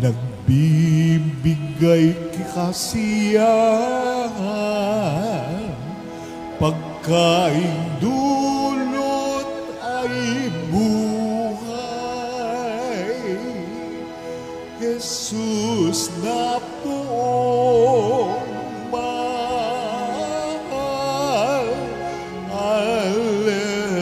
nagbibigay kasiyahan, pagkain dulot ay buhay. Jesus na poong mahal, Alleluia,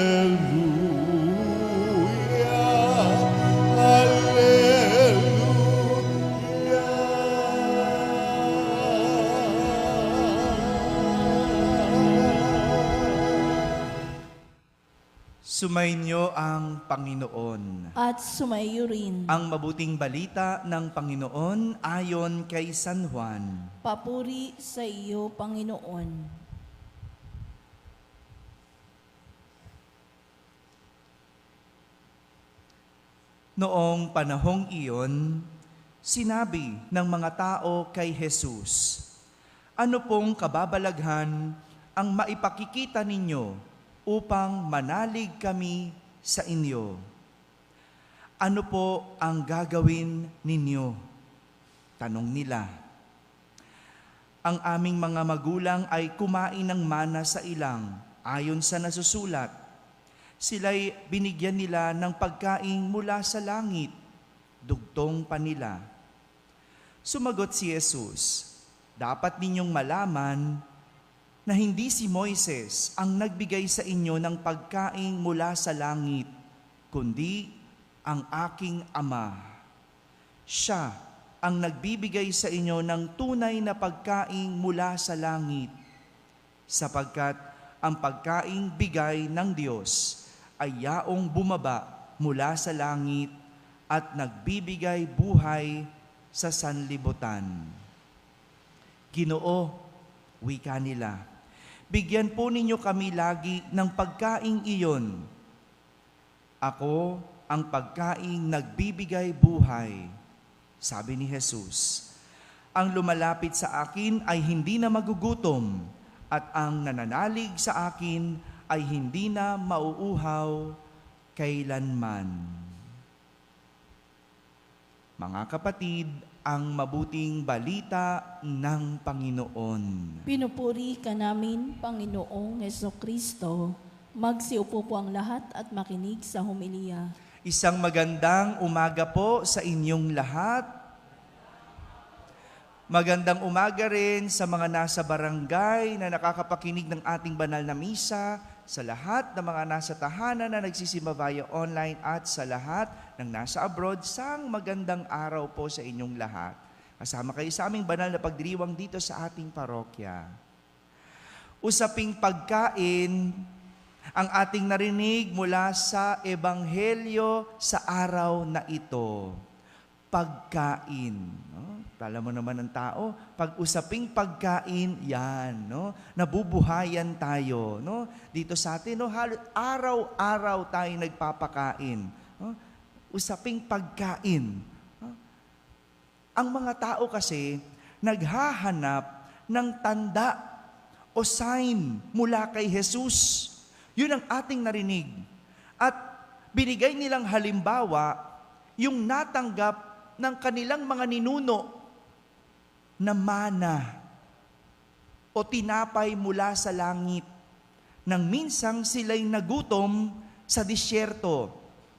Sumainyo ang Panginoon. At sumayo rin. Ang mabuting balita ng Panginoon ayon kay San Juan. Papuri sa iyo, Panginoon. Noong panahong iyon, sinabi ng mga tao kay Jesus, "Ano pong kababalaghan ang maipakikita ninyo upang manalig kami sa inyo? Ano po ang gagawin ninyo?" Tanong nila. "Ang aming mga magulang ay kumain ng mana sa ilang, ayon sa nasusulat. Sila'y binigyan nila ng pagkain mula sa langit, dugtong pa nila." Sumagot si Jesus, "Dapat ninyong malaman na hindi si Moises ang nagbigay sa inyo ng pagkain mula sa langit, kundi ang aking Ama. Siya ang nagbibigay sa inyo ng tunay na pagkain mula sa langit, sapagkat ang pagkaing bigay ng Diyos ay yaong bumaba mula sa langit at nagbibigay buhay sa sanlibutan." "Ginoo," wika nila, "bigyan po ninyo kami lagi ng pagkaing iyon." "Ako ang pagkaing nagbibigay buhay," sabi ni Jesus. "Ang lumalapit sa akin ay hindi na magugutom, at ang nananalig sa akin ay hindi na mauuhaw kailanman." Mga kapatid, ang mabuting balita ng Panginoon. Pinupuri ka namin, Panginoong Hesukristo. Magsiupo po ang lahat at makinig sa homilya. Isang magandang umaga po sa inyong lahat. Magandang umaga rin sa mga nasa barangay na nakakapakinig ng ating banal na misa, sa lahat ng mga nasa tahanan na nagsisimba via online at sa lahat ng nasa abroad. Sang magandang araw po sa inyong lahat. Kasama kayo sa aming banal na pagdiriwang dito sa ating parokya. Usaping pagkain ang ating narinig mula sa Ebanghelyo sa araw na ito. Pagkain. No? Alam mo naman ng tao, pag usaping pagkain, yan, no? Nabubuhayan tayo, no? Dito sa atin, no? Araw-araw tayo nagpapakain. No? Usaping pagkain. No? Ang mga tao kasi naghahanap ng tanda o sign mula kay Jesus. Yun ang ating narinig. At binigay nilang halimbawa yung natanggap ng kanilang mga ninuno na mana o tinapay mula sa langit nang minsang sila'y nagutom sa disyerto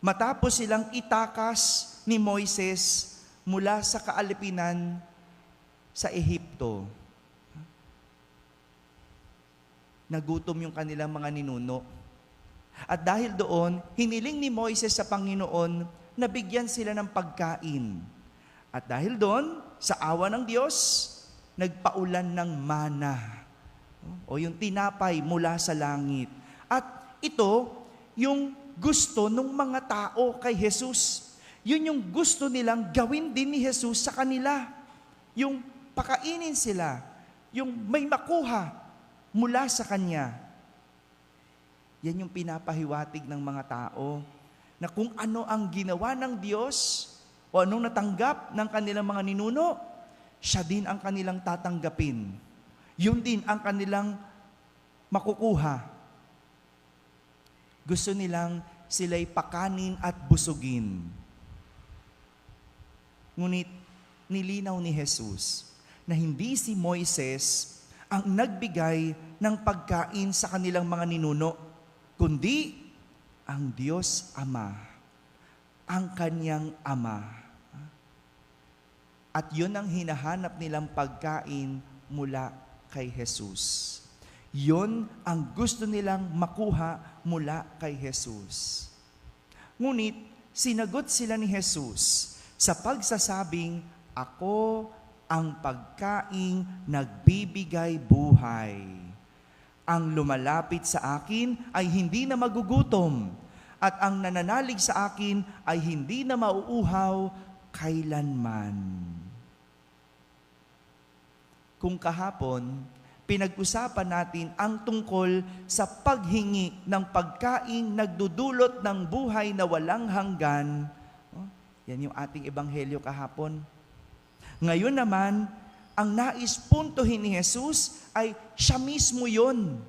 matapos silang itakas ni Moises mula sa kaalipinan sa Ehipto. Nagutom yung kanilang mga ninuno. At dahil doon, hiniling ni Moises sa Panginoon na bigyan sila ng pagkain. At dahil doon, sa awa ng Diyos, nagpaulan ng mana o yung tinapay mula sa langit. At ito, yung gusto ng mga tao kay Jesus. Yun yung gusto nilang gawin din ni Jesus sa kanila. Yung pakainin sila, yung may makuha mula sa Kanya. Yan yung pinapahiwatig ng mga tao na kung ano ang ginawa ng Diyos o anong natanggap ng kanilang mga ninuno, siya din ang kanilang tatanggapin. Yun din ang kanilang makukuha. Gusto nilang sila'y pakanin at busugin. Ngunit nilinaw ni Jesus na hindi si Moises ang nagbigay ng pagkain sa kanilang mga ninuno, kundi ang Diyos Ama, ang kanyang Ama. At yun ang hinahanap nilang pagkain mula kay Jesus. Yun ang gusto nilang makuha mula kay Jesus. Ngunit, sinagot sila ni Jesus sa pagsasabing, "Ako ang pagkaing nagbibigay buhay. Ang lumalapit sa akin ay hindi na magugutom, at ang nananalig sa akin ay hindi na mauuhaw kailanman." Kung kahapon, pinag-usapan natin ang tungkol sa paghingi ng pagkaing nagdudulot ng buhay na walang hanggan. Yan yung ating ebanghelyo kahapon. Ngayon naman, ang nais puntuhin ni Jesus ay siya mismo yun.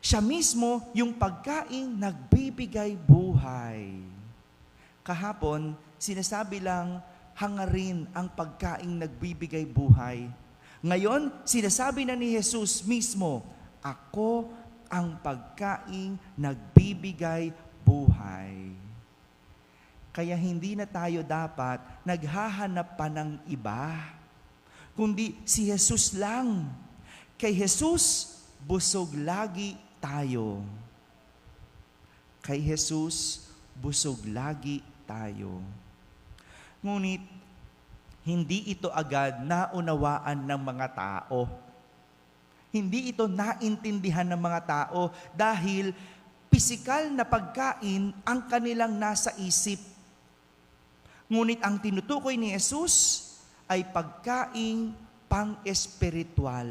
Siya mismo yung pagkaing nagbibigay buhay. Kahapon, sinasabi lang, hangarin ang pagkaing nagbibigay buhay. Ngayon, sinasabi na ni Jesus mismo, "Ako ang pagkaing nagbibigay buhay." Kaya hindi na tayo dapat naghahanap pa ng iba, kundi si Jesus lang. Kay Jesus, busog lagi tayo. Kay Jesus, busog lagi tayo. Ngunit, hindi ito agad naunawaan ng mga tao. Hindi ito naintindihan ng mga tao dahil pisikal na pagkain ang kanilang nasa isip. Ngunit ang tinutukoy ni Jesus ay pagkaing pang-espiritual.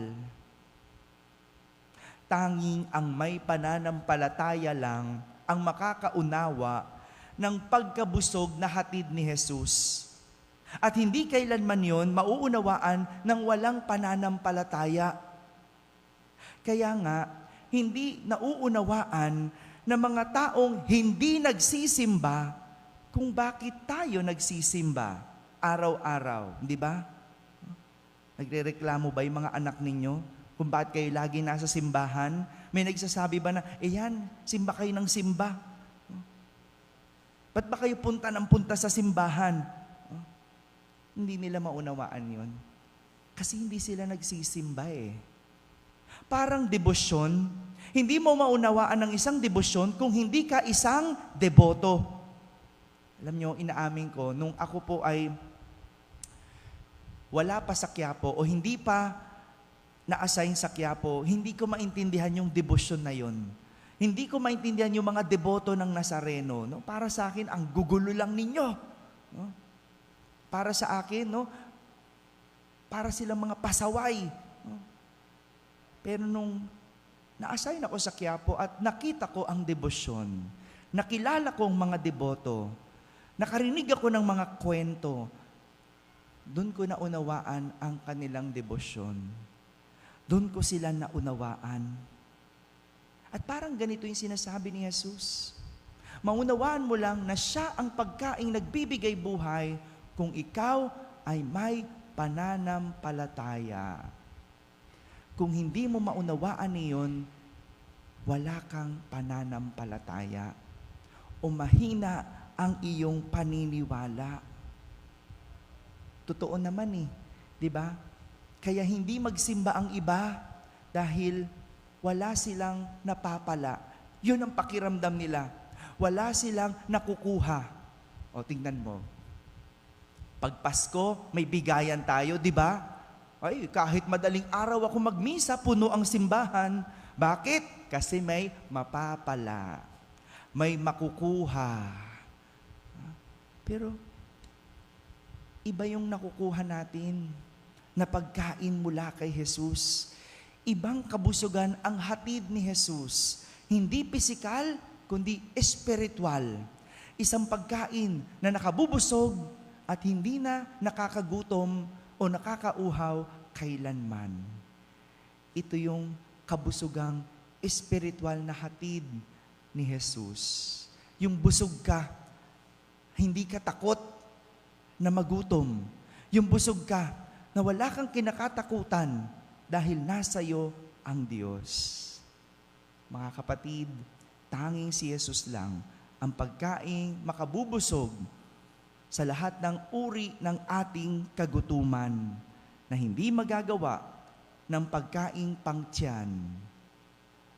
Tanging ang may pananampalataya lang ang makakaunawa ng pagkabusog na hatid ni Jesus. At hindi kailanman yon mauunawaan ng walang pananampalataya. Kaya nga, hindi nauunawaan ng mga taong hindi nagsisimba kung bakit tayo nagsisimba araw-araw, di ba? Nagrereklamo ba yung mga anak ninyo kung bakit kayo lagi nasa simbahan? May nagsasabi ba na, yan, simba kayo ng simba. Ba't ba kayo punta ng punta sa simbahan? Hindi nila maunawaan yun. Kasi hindi sila nagsisimba eh. Parang debosyon, hindi mo maunawaan ng isang debosyon kung hindi ka isang deboto. Alam nyo, inaamin ko, nung ako po ay wala pa sa Quiapo o hindi pa na-assign sa Quiapo, hindi ko maintindihan yung debosyon na yun. Hindi ko maintindihan yung mga deboto ng Nazareno. No? Para sa akin, ang gugulo lang ninyo. No? Para sa akin, no? Para silang mga pasaway. No? Pero nung na-assign ako sa Quiapo at nakita ko ang debosyon, nakilala ko ang mga deboto, nakarinig ako ng mga kwento, doon ko naunawaan ang kanilang debosyon. Doon ko sila naunawaan. At parang ganito yung sinasabi ni Jesus. Maunawaan mo lang na siya ang pagkaing nagbibigay buhay kung ikaw ay may pananampalataya. Kung hindi mo maunawaan niyon, wala kang pananampalataya o mahina ang iyong paniniwala. Totoo naman eh, di ba? Kaya hindi magsimba ang iba dahil wala silang napapala. Yun ang pakiramdam nila. Wala silang nakukuha. O tingnan mo. Pag Pasko, may bigayan tayo, di ba? Ay, kahit madaling araw ako magmisa, puno ang simbahan. Bakit? Kasi may mapapala. May makukuha. Pero, iba yung nakukuha natin na pagkain mula kay Jesus. Ibang kabusugan ang hatid ni Jesus. Hindi pisikal, kundi espiritual. Isang pagkain na nakabubusog at hindi na nakakagutom o nakakauhaw kailanman. Ito yung kabusugang espiritual na hatid ni Jesus. Yung busog ka, hindi ka takot na magutom. Yung busog ka, na wala kang kinakatakutan dahil nasa iyo ang Diyos. Mga kapatid, tanging si Jesus lang ang pagkaing makabubusog sa lahat ng uri ng ating kagutuman na hindi magagawa ng pagkaing pangtiyan.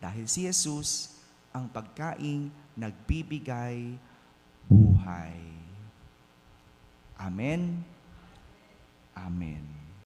Dahil si Jesus ang pagkaing nagbibigay buhay. Amen. Amen.